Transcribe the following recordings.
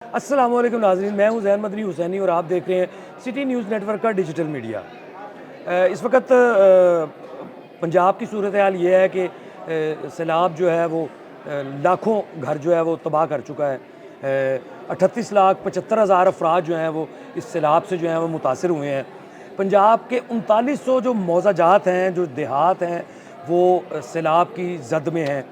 अस्सलाम वालेकुम नाज़रीन, मैं हूं ज़ैन मदनी हुसैनी और आप देख रहे हैं सिटी न्यूज़ नेटवर्क का डिजिटल मीडिया। इस वक्त पंजाब की सूरत हाल ये है कि सैलाब जो है वो लाखों घर जो है वो तबाह कर चुका है। 38,75,000 अफराद जो हैं वो इस सैलाब से जो है वो मुतासर हुए हैं। पंजाब के 3900 जो मौज़ाजात हैं, जो देहात हैं, वो सैलाब की जद में हैं।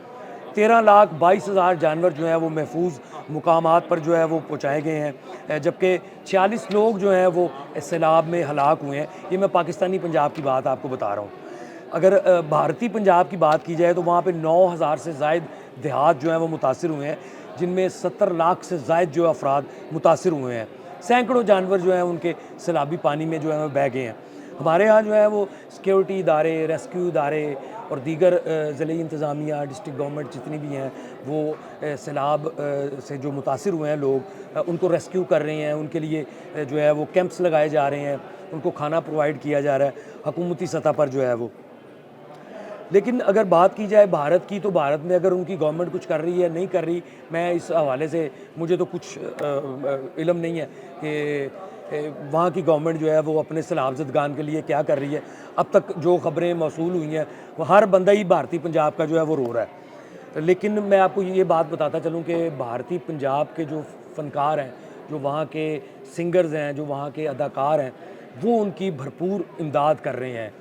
13,22,000 जानवर जो हैं वो महफूज मुकामात पर जो है वो पहुँचाए गए हैं, जबकि 46 लोग जो हैं वो सैलाब में हलाक हुए हैं। ये मैं पाकिस्तानी पंजाब की बात आपको बता रहा हूँ। अगर भारतीय पंजाब की बात की जाए तो वहाँ पे 9,000 से ज़ायद देहात जो हैं वो मुतासर हुए हैं, जिनमें 70 लाख से ज़ायद जो अफराद मुतासर हुए हैं। सैकड़ों जानवर जो हैं उनके सैलाबी पानी में जो है वो बह गए हैं। हमारे यहाँ जो है वो सिक्योरिटी इदारे, रेस्क्यू इदारे और दीगर ज़िले इंतज़ामिया, डिस्ट्रिक्ट गवर्नमेंट जितनी भी हैं, वो सैलाब से जो मुतासर हुए हैं लोग, उनको रेस्क्यू कर रहे हैं। उनके लिए जो है वो कैंप्स लगाए जा रहे हैं, उनको खाना प्रोवाइड किया जा रहा है हुकूमती सतह पर जो है वो। लेकिन अगर बात की जाए भारत की, तो भारत में अगर उनकी गवर्नमेंट कुछ कर रही है नहीं कर रही, मैं इस हवाले से मुझे तो कुछ इल्म नहीं है कि वहाँ की गवर्नमेंट जो है वो अपने सैलाब ज़दगान के लिए क्या कर रही है। अब तक जो ख़बरें मौसूल हुई हैं, वो हर बंदा ही भारतीय पंजाब का जो है वो रो रहा है। लेकिन मैं आपको ये बात बताता चलूँ कि भारतीय पंजाब के जो फ़नकार हैं, जो वहाँ के सिंगर्स हैं, जो वहाँ के अदाकार हैं, वो उनकी भरपूर इमदाद कर रहे हैं।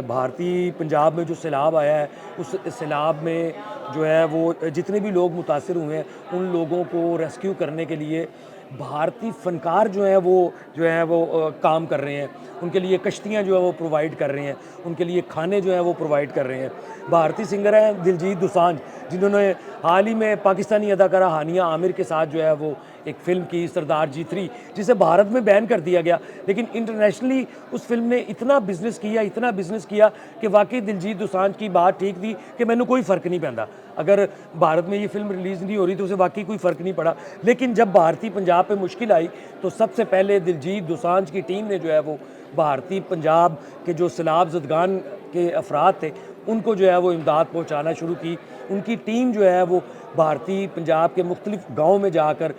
भारतीय पंजाब में जो सैलाब आया है, उस सैलाब में जो है वो जितने भी लोग मुतासर हुए हैं, उन लोगों को रेस्क्यू करने के लिए भारतीय फ़नकार जो हैं वो काम कर रहे हैं। उनके लिए कश्तियाँ जो है वो प्रोवाइड कर रहे हैं, उनके लिए खाने जो हैं वो प्रोवाइड कर रहे हैं। भारतीय सिंगर हैं दिलजीत दोसांझ, जिन्होंने हाल ही में पाकिस्तानी अदाकारा हानिया आमिर के साथ जो है वो एक फ़िल्म की सरदार जी 3, जिसे भारत में बैन कर दिया गया, लेकिन इंटरनेशनली उस फिल्म ने इतना बिज़नेस किया कि वाकई दिलजीत दोसांझ की बात ठीक थी कि मैंने कोई फ़र्क नहीं पैंदा। अगर भारत में ये फ़िल्म रिलीज़ नहीं हो रही तो उसे वाकई कोई फ़र्क नहीं पड़ा। लेकिन जब भारतीय पंजाब पे मुश्किल आई, तो सबसे पहले दिलजीत दोसांझ की टीम ने जो है वो भारतीय पंजाब के जो सैलाब ज़दगान के अफराद थे, उनको जो है वो इमदाद पहुँचाना शुरू की। उनकी टीम जो है वो भारतीय पंजाब के मुख्तलिफ़ गाँव में जाकर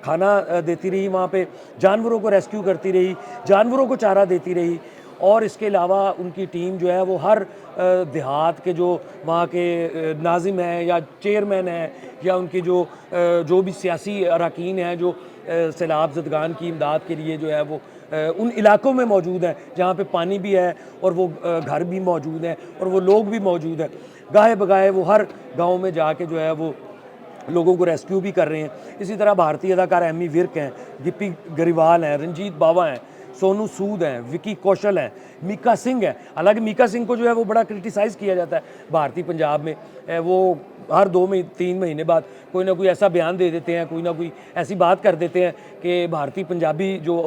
खाना देती रही, वहाँ पे जानवरों को रेस्क्यू करती रही, जानवरों को चारा देती रही। और इसके अलावा उनकी टीम जो है वो हर देहात के जो वहाँ के नाज़िम हैं या चेयरमैन हैं, या उनके जो भी सियासी अरकान हैं जो सैलाब ज़दगान की इमदाद के लिए जो है वो उन इलाकों में मौजूद हैं जहाँ पे पानी भी है और वो घर भी मौजूद हैं और वो लोग भी मौजूद हैं। गाहे बगाहे वो हर गाँव में जाके जो है वो लोगों को रेस्क्यू भी कर रहे हैं। इसी तरह भारतीय अदाकार एमी विर्क हैं, गिप्पी गरिवाल हैं, रंजीत बावा हैं, सोनू सूद हैं, विकी कौशल हैं, मीका सिंह हैं। हालांकि मीका सिंह को जो है वो बड़ा क्रिटिसाइज़ किया जाता है भारतीय पंजाब में। वो हर 2-3 महीने बाद कोई ना कोई ऐसा बयान दे देते हैं, कोई ना कोई ऐसी बात कर देते हैं कि भारतीय पंजाबी जो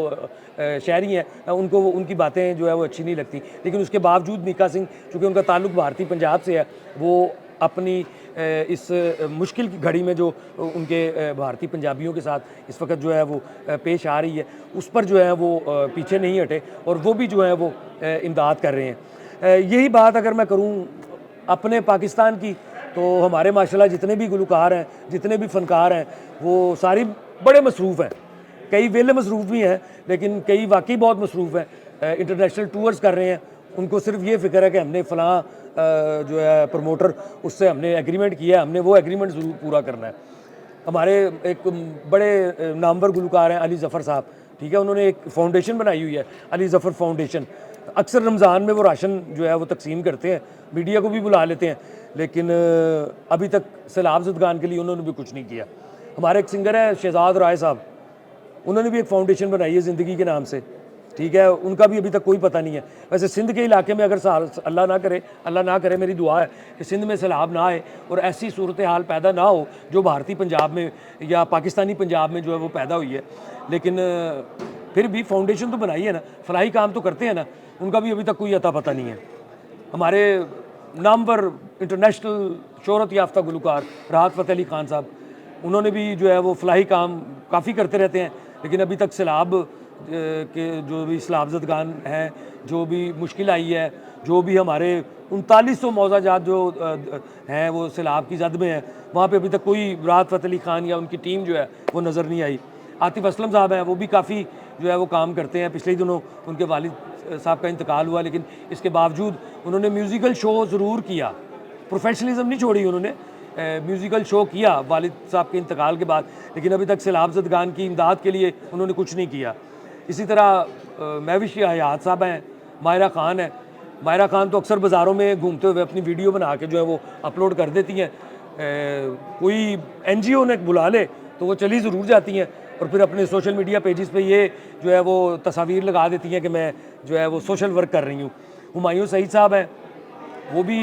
शहरी हैं उनको उनकी बातें जो है वो अच्छी नहीं लगती। लेकिन उसके बावजूद मीका सिंह, चूँकि उनका ताल्लुक भारतीय पंजाब से है, वो अपनी इस मुश्किल की घड़ी में जो उनके भारतीय पंजाबियों के साथ इस वक्त जो है वो पेश आ रही है, उस पर जो है वो पीछे नहीं हटे और वो भी जो है वो इमदाद कर रहे हैं। यही बात अगर मैं करूं अपने पाकिस्तान की, तो हमारे माशाल्लाह जितने भी गुलकार हैं, जितने भी फ़नकार हैं, वो सारी बड़े मसरूफ़ हैं। कई वेले मसरूफ़ भी हैं, लेकिन कई वाकई बहुत मसरूफ़ हैं। इंटरनेशनल टूर्स कर रहे हैं, उनको सिर्फ ये फ़िक्र है कि हमने फ़लाँ जो है प्रमोटर, उससे हमने एग्रीमेंट किया है, हमने वो एग्रीमेंट ज़रूर पूरा करना है। हमारे एक बड़े नामवर गुलकार हैं अली ज़फ़र साहब, ठीक है, उन्होंने एक फ़ाउंडेशन बनाई हुई है, अली ज़फ़र फ़ाउंडेशन। अक्सर रमज़ान में वो राशन जो है वो तकसीम करते हैं, मीडिया को भी बुला लेते हैं, लेकिन अभी तक सैलाब ज़दगान के लिए उन्होंने भी कुछ नहीं किया। हमारे एक सिंगर हैं शहजाद राय साहब, उन्होंने भी एक फ़ाउंडेशन बनाई है ज़िंदगी के नाम से, ठीक है, उनका भी अभी तक कोई पता नहीं है। वैसे सिंध के इलाके में अगर अल्लाह ना करे, मेरी दुआ है कि सिंध में सैलाब ना आए और ऐसी सूरत हाल पैदा ना हो जो भारतीय पंजाब में या पाकिस्तानी पंजाब में जो है वो पैदा हुई है। लेकिन फिर भी फ़ाउंडेशन तो बनाई है ना, फलाही काम तो करते हैं ना, उनका भी अभी तक कोई अता पता नहीं है। हमारे नामवर इंटरनेशनल शोहरत याफ्ता गुलकार राहत फ़तेह अली खान साहब, उन्होंने भी जो है वो फलाही काम काफ़ी करते रहते हैं, लेकिन अभी तक सैलाब के जो भी सैलाब ज़दगान हैं, जो भी मुश्किल आई है, जो भी हमारे 3900 मौज़ाजात जो हैं वो सैलाब की जद में हैं, वहाँ पे अभी तक कोई राहत फ़तेह अली खान या उनकी टीम जो है वो नज़र नहीं आई। आतिफ असलम साहब हैं, वो भी काफ़ी जो है वो काम करते हैं। पिछले ही दिनों उनके वालिद साहब का इंतकाल हुआ, लेकिन इसके बावजूद उन्होंने म्यूज़िकल शो ज़रूर किया, प्रोफेशनलिज्म नहीं छोड़ी उन्होंने। म्यूज़िकल शो किया वालिद साहब के इंतकाल के बाद, लेकिन अभी तक सैलाब ज़दगान की इमदाद के लिए उन्होंने कुछ नहीं किया। इसी तरह महविश हयात साहब हैं, माहिरा ख़ान है। माहिरा ख़ान तो अक्सर बाज़ारों में घूमते हुए अपनी वीडियो बना के जो है वो अपलोड कर देती हैं। कोई NGO ने बुला ले तो वो चली ज़रूर जाती हैं और फिर अपने सोशल मीडिया पेजेस पे ये जो है वो तस्वीर लगा देती हैं कि मैं जो है वो सोशल वर्क कर रही हूँ। हुमायूं सईद साहब हैं, वो भी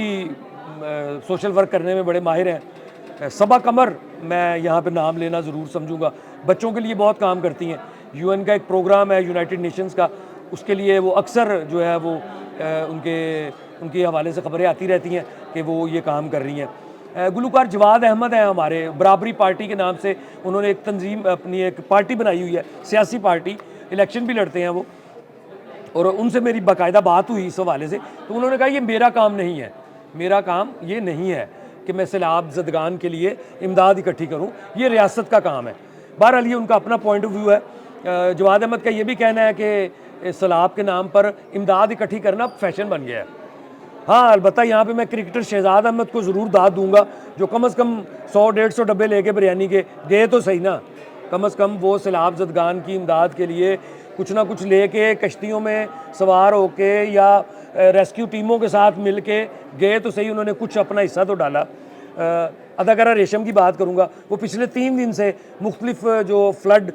सोशल वर्क करने में बड़े माहिर हैं। सबा कमर, मैं यहाँ पे नाम लेना ज़रूर समझूंगा, बच्चों के लिए बहुत काम करती हैं। UN का एक प्रोग्राम है यूनाइटेड नेशंस का, उसके लिए वो अक्सर जो है वो उनके हवाले से खबरें आती रहती हैं कि वो ये काम कर रही हैं। गुलूकार जवाद अहमद हैं हमारे, बराबरी पार्टी के नाम से उन्होंने एक तंजीम, अपनी एक पार्टी बनाई हुई है, सियासी पार्टी, इलेक्शन भी लड़ते हैं वो, और उनसे मेरी बाकायदा बात हुई इस हवाले से, तो उन्होंने कहा ये मेरा काम नहीं है, मेरा काम ये नहीं है कि मैं सैलाब ज़दगान के लिए इमदाद इकट्ठी करूँ, ये रियासत का काम है। बहरहाल ये उनका अपना पॉइंट ऑफ व्यू है। जवाद अहमद का ये भी कहना है कि सैलाब के नाम पर इमदाद इकट्ठी करना फैशन बन गया है। हाँ, अलबत्ता यहाँ पे मैं क्रिकेटर शहजाद अहमद को ज़रूर दाद दूंगा, जो कम से कम 100-150 डब्बे लेके बिरयानी के गए तो सही ना, कम से कम वो सैलाब ज़दगान की इमदाद के लिए कुछ ना कुछ लेके कश्तियों में सवार होके या रेस्क्यू टीमों के साथ मिल के गए तो सही, उन्होंने कुछ अपना हिस्सा तो डाला। अदाकारा रेशम की बात करूँगा, वो पिछले 3 दिन से मुख्तलिफ जो फ्लड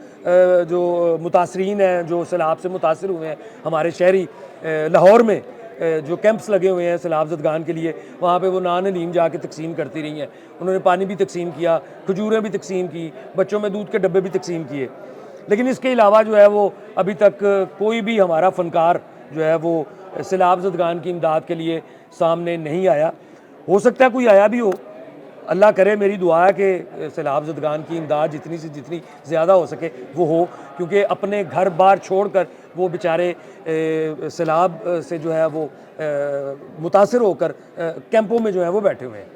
जो मुतासरीन हैं, जो सैलाब से मुतासर हुए हैं हमारे शहरी, लाहौर में जो कैंप्स लगे हुए हैं सैलाब ज़दगान के लिए, वहाँ पे वो नान हलीम जाके तकसीम करती रही हैं। उन्होंने पानी भी तकसीम किया, खजूरें भी तकसीम की, बच्चों में दूध के डब्बे भी तकसीम किए। लेकिन इसके अलावा जो है वो अभी तक कोई भी हमारा फ़नकार जो है वो सैलाब ज़दगान की इमदाद के लिए सामने नहीं आया। हो सकता है कोई आया भी हो, अल्लाह करे, मेरी दुआ है कि सैलाब ज़दगान की इमदाद जितनी से जितनी ज़्यादा हो सके वो हो, क्योंकि अपने घर बार छोड़कर वो बेचारे सैलाब से जो है वो मुतासिर होकर कैंपों में जो है वो बैठे हुए हैं।